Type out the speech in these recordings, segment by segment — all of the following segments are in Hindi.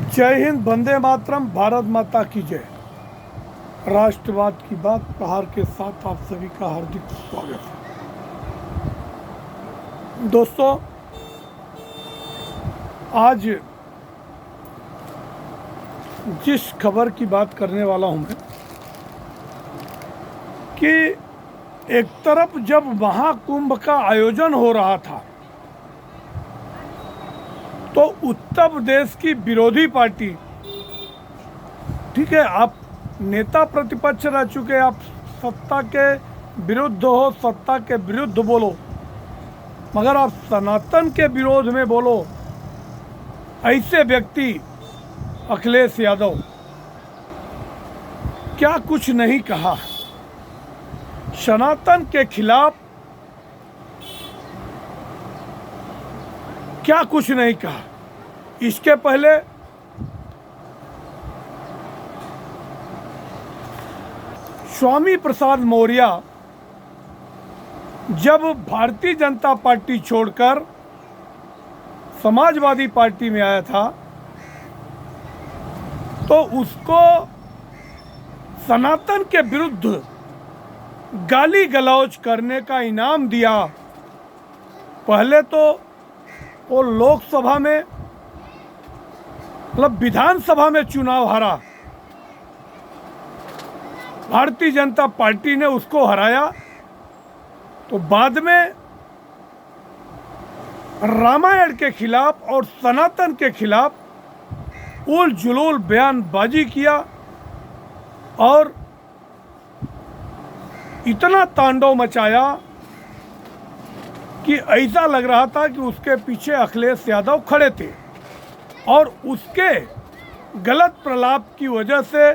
जय हिंद, वंदे मातरम, भारत माता की जय। राष्ट्रवाद की बात प्रहार के साथ आप सभी का हार्दिक स्वागत है। दोस्तों, आज जिस खबर की बात करने वाला हूं मैं कि एक तरफ जब महाकुंभ का आयोजन हो रहा था तो उत्तर प्रदेश की विरोधी पार्टी, ठीक है, आप नेता प्रतिपक्ष रह चुके, आप सत्ता के विरुद्ध हो, सत्ता के विरुद्ध बोलो, मगर आप सनातन के विरोध में बोलो, ऐसे व्यक्ति अखिलेश यादव क्या कुछ नहीं कहा। सनातन के खिलाफ क्या कुछ नहीं कहा। इसके पहले स्वामी प्रसाद मौर्य जब भारतीय जनता पार्टी छोड़कर समाजवादी पार्टी में आया था तो उसको सनातन के विरुद्ध गाली गलौज करने का इनाम दिया। पहले तो वो लोकसभा में, मतलब विधानसभा में चुनाव हारा, भारतीय जनता पार्टी ने उसको हराया, तो बाद में रामायण के खिलाफ और सनातन के खिलाफ उल जुलूल बयानबाजी किया और इतना तांडव मचाया कि ऐसा लग रहा था कि उसके पीछे अखिलेश यादव खड़े थे और उसके गलत प्रलाप की वजह से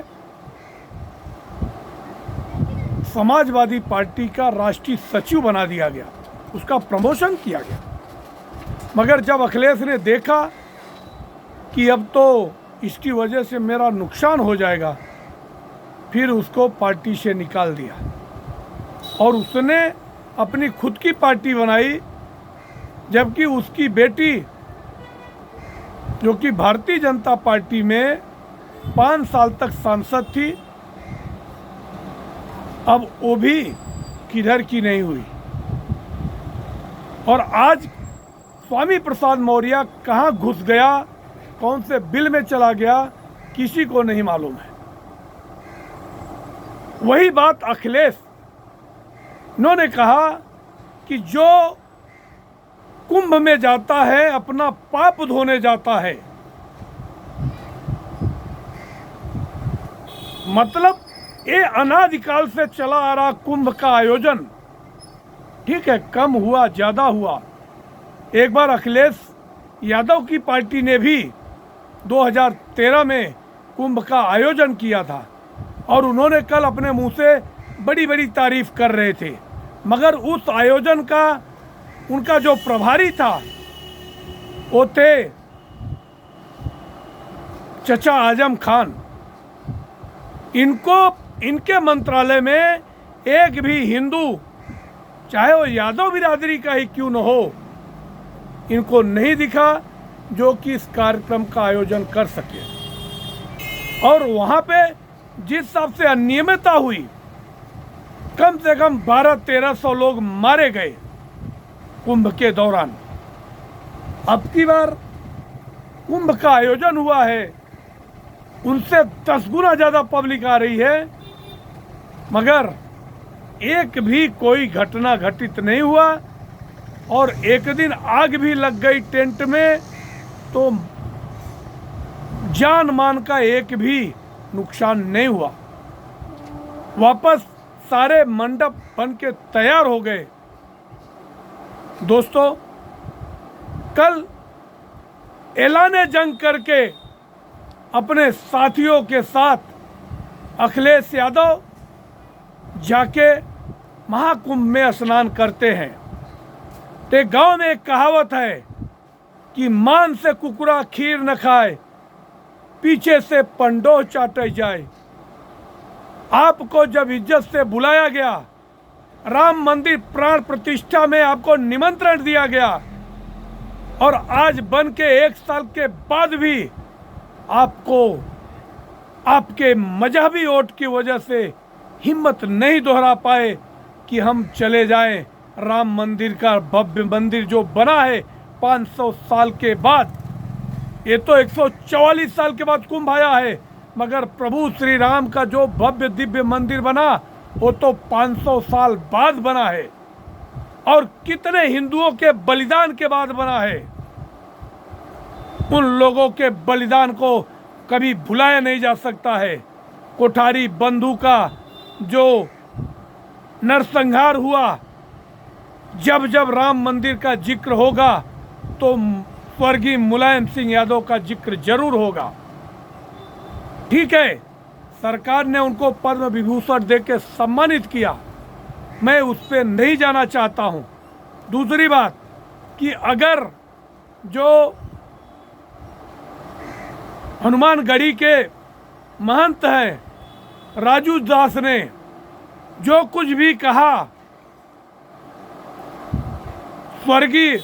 समाजवादी पार्टी का राष्ट्रीय सचिव बना दिया गया, उसका प्रमोशन किया गया। मगर जब अखिलेश ने देखा कि अब तो इसकी वजह से मेरा नुकसान हो जाएगा, फिर उसको पार्टी से निकाल दिया और उसने अपनी खुद की पार्टी बनाई, जबकि उसकी बेटी जो कि भारतीय जनता पार्टी में 5 साल तक सांसद थी, अब वो भी किधर की नहीं हुई। और आज स्वामी प्रसाद मौर्य कहाँ घुस गया, कौन से बिल में चला गया, किसी को नहीं मालूम है। वही बात अखिलेश, उन्होंने कहा कि जो कुंभ में जाता है अपना पाप धोने जाता है। मतलब ये अनादिकाल से चला आ रहा कुंभ का आयोजन, ठीक है, कम हुआ ज्यादा हुआ। एक बार अखिलेश यादव की पार्टी ने भी 2013 में कुंभ का आयोजन किया था और उन्होंने कल अपने मुंह से बड़ी बड़ी तारीफ कर रहे थे, मगर उस आयोजन का उनका जो प्रभारी था वो थे चचा आजम खान। इनके मंत्रालय में एक भी हिंदू, चाहे वो यादव बिरादरी का ही क्यों न हो, इनको नहीं दिखा जो कि इस कार्यक्रम का आयोजन कर सके। और वहाँ पे जिस हिसाब से अनियमितता हुई, कम से कम 1200-1300 लोग मारे गए कुंभ के दौरान। अब की बार कुंभ का आयोजन हुआ है, उनसे 10 गुना ज़्यादा पब्लिक आ रही है, मगर एक भी कोई घटना घटित नहीं हुआ। और एक दिन आग भी लग गई टेंट में, तो जान मान का एक भी नुकसान नहीं हुआ। वापस सारे मंडप बन के तैयार हो गए। दोस्तों, कल ऐलाने जंग करके अपने साथियों के साथ अखिलेश यादव जाके महाकुंभ में स्नान करते हैं। ते गांव में एक कहावत है कि मान से कुकुरा खीर न खाए, पीछे से पंडोह चाटे जाए। आपको जब इज्जत से बुलाया गया, राम मंदिर प्राण प्रतिष्ठा में आपको निमंत्रण दिया गया, और आज बन के 1 साल के बाद भी आपको आपके मजहबी वोट की वजह से हिम्मत नहीं दोहरा पाए कि हम चले जाएं राम मंदिर का भव्य मंदिर जो बना है 500 साल के बाद। ये तो 144 साल के बाद कुंभ आया है, मगर प्रभु श्री राम का जो भव्य दिव्य मंदिर बना वो तो 500 साल बाद बना है, और कितने हिंदुओं के बलिदान के बाद बना है। उन लोगों के बलिदान को कभी भुलाया नहीं जा सकता है। कोठारी बंधु का जो नरसंहार हुआ, जब जब राम मंदिर का जिक्र होगा तो स्वर्गीय मुलायम सिंह यादव का जिक्र जरूर होगा। ठीक है, सरकार ने उनको पद्म विभूषण देकर सम्मानित किया, मैं उस पर नहीं जाना चाहता हूं। दूसरी बात कि अगर जो हनुमानगढ़ी के महंत हैं राजू दास ने जो कुछ भी कहा स्वर्गीय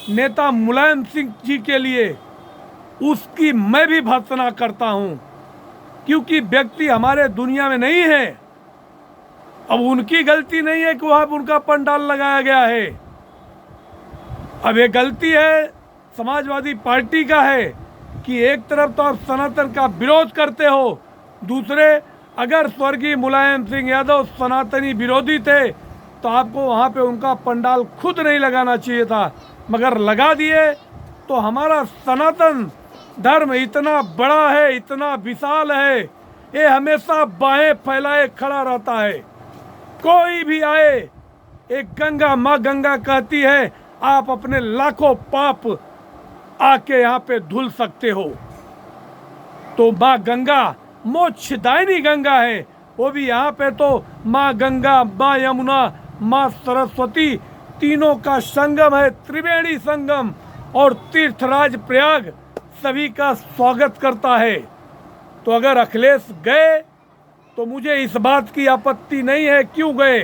नेता मुलायम सिंह जी के लिए, उसकी मैं भी भर्त्सना करता हूं, क्योंकि व्यक्ति हमारे दुनिया में नहीं है। अब उनकी गलती नहीं है कि वहां उनका पंडाल लगाया गया है। अब ये गलती है समाजवादी पार्टी का है कि एक तरफ तो आप सनातन का विरोध करते हो, दूसरे अगर स्वर्गीय मुलायम सिंह यादव सनातनी विरोधी थे तो आपको वहाँ पे उनका पंडाल खुद नहीं लगाना चाहिए था, मगर लगा दिए। तो हमारा सनातन धर्म इतना बड़ा है, इतना विशाल है, ये हमेशा बाहें फैलाए खड़ा रहता है। कोई भी आए, एक गंगा माँ गंगा कहती है आप अपने लाखों पाप आके यहाँ पे धुल सकते हो। तो माँ गंगा मोक्षदायिनी गंगा है, वो भी यहाँ पे तो माँ गंगा, माँ यमुना, माँ सरस्वती तीनों का संगम है, त्रिवेणी संगम, और तीर्थराज प्रयाग सभी का स्वागत करता है। तो अगर अखिलेश गए तो मुझे इस बात की आपत्ति नहीं है, क्यों गए?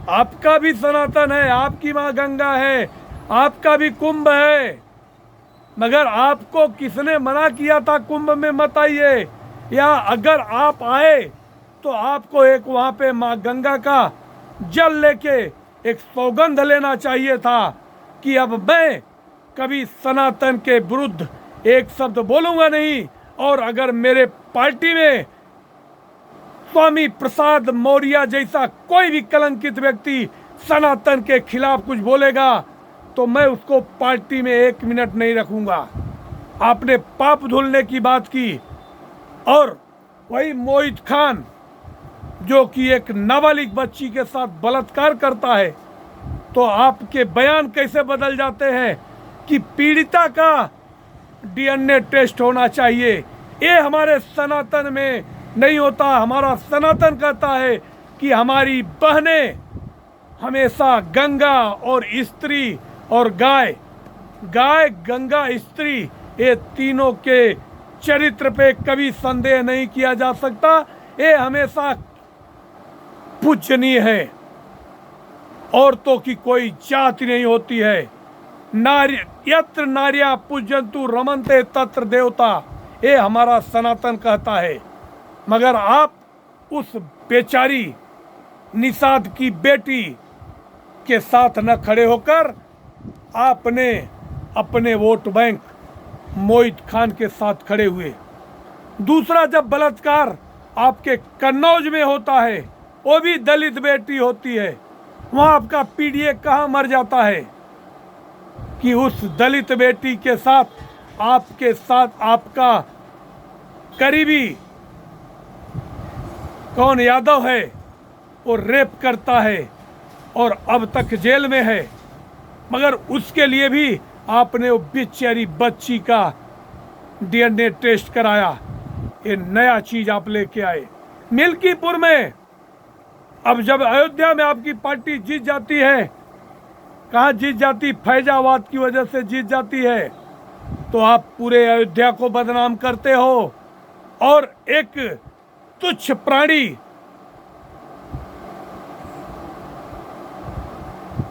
आपका भी सनातन है, आपकी माँ गंगा है, आपका भी कुंभ है, मगर आपको किसने मना किया था कुंभ में मत आइए? या अगर आप आए तो आपको एक वहाँ पे माँ गंगा का जल लेके एक सौगंध लेना चाहिए था कि अब मैं कभी सनातन के विरुद्ध एक शब्द बोलूँगा नहीं, और अगर मेरे पार्टी में स्वामी प्रसाद मौर्य जैसा कोई भी कलंकित व्यक्ति सनातन के खिलाफ कुछ बोलेगा तो मैं उसको पार्टी में 1 मिनट नहीं रखूंगा। आपने पाप धुलने की बात की, और वही मोहित खान जो कि एक नाबालिग बच्ची के साथ बलात्कार करता है, तो आपके बयान कैसे बदल जाते हैं कि पीड़िता का डीएनए टेस्ट होना चाहिए। ये हमारे सनातन में नहीं होता। हमारा सनातन कहता है कि हमारी बहनें हमेशा गंगा और स्त्री और गाय, गंगा, स्त्री, ये तीनों के चरित्र पे कभी संदेह नहीं किया जा सकता। ये हमेशा पूजनीय है। औरतों की कोई जाति नहीं होती है। यत्र नार्या पूजंतु रमन्ते तत्र देवता, ये हमारा सनातन कहता है। मगर आप उस बेचारी निषाद की बेटी के साथ न खड़े होकर आपने अपने वोट बैंक मोहित खान के साथ खड़े हुए। दूसरा, जब बलात्कार आपके कन्नौज में होता है, वो भी दलित बेटी होती है, वहाँ आपका पीडीए कहाँ मर जाता है कि उस दलित बेटी के साथ आपके साथ आपका करीबी कौन यादव है वो रेप करता है और अब तक जेल में है, मगर उसके लिए भी आपने वो बेचारी बच्ची का डीएनए टेस्ट कराया। ये नया चीज आप लेके आए। मिल्कीपुर में अब जब अयोध्या में आपकी पार्टी जीत जाती है, कहाँ जीत जाती? फैजाबाद की वजह से जीत जाती है, तो आप पूरे अयोध्या को बदनाम करते हो और एक तुच्छ प्राणी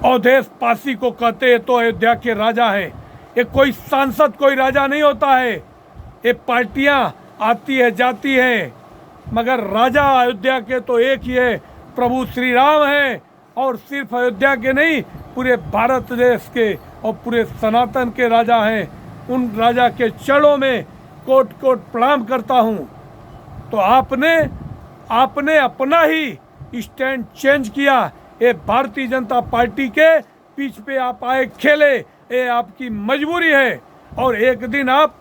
अवधेश पासी को कहते हैं तो अयोध्या के राजा हैं। ये कोई सांसद कोई राजा नहीं होता है। ये पार्टियां आती है जाती हैं, मगर राजा अयोध्या के तो एक ही है, प्रभु श्री राम है। और सिर्फ अयोध्या के नहीं, पूरे भारत देश के और पूरे सनातन के राजा हैं। उन राजा के चरणों में कोट कोट प्रणाम करता हूँ। तो आपने अपना ही स्टैंड चेंज किया। ये भारतीय जनता पार्टी के पीछ पे आप आए खेले, ये आपकी मजबूरी है। और एक दिन आप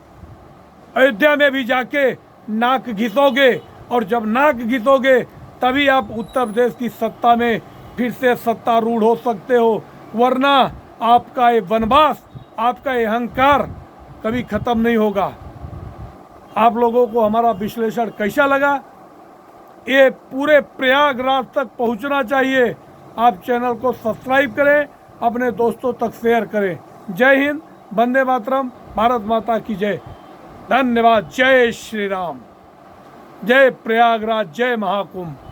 अयोध्या में भी जाके नाक घिसोगे, और जब नाक घिसोगे तभी आप उत्तर प्रदेश की सत्ता में फिर से सत्तारूढ़ हो सकते हो, वरना आपका ये वनवास, आपका ये अहंकार कभी खत्म नहीं होगा। आप लोगों को हमारा विश्लेषण कैसा लगा? ये पूरे प्रयागराज तक पहुंचना चाहिए। आप चैनल को सब्सक्राइब करें, अपने दोस्तों तक शेयर करें। जय हिंद, वंदे मातरम, भारत माता की जय। धन्यवाद। जय श्री राम, जय प्रयागराज, जय महाकुंभ।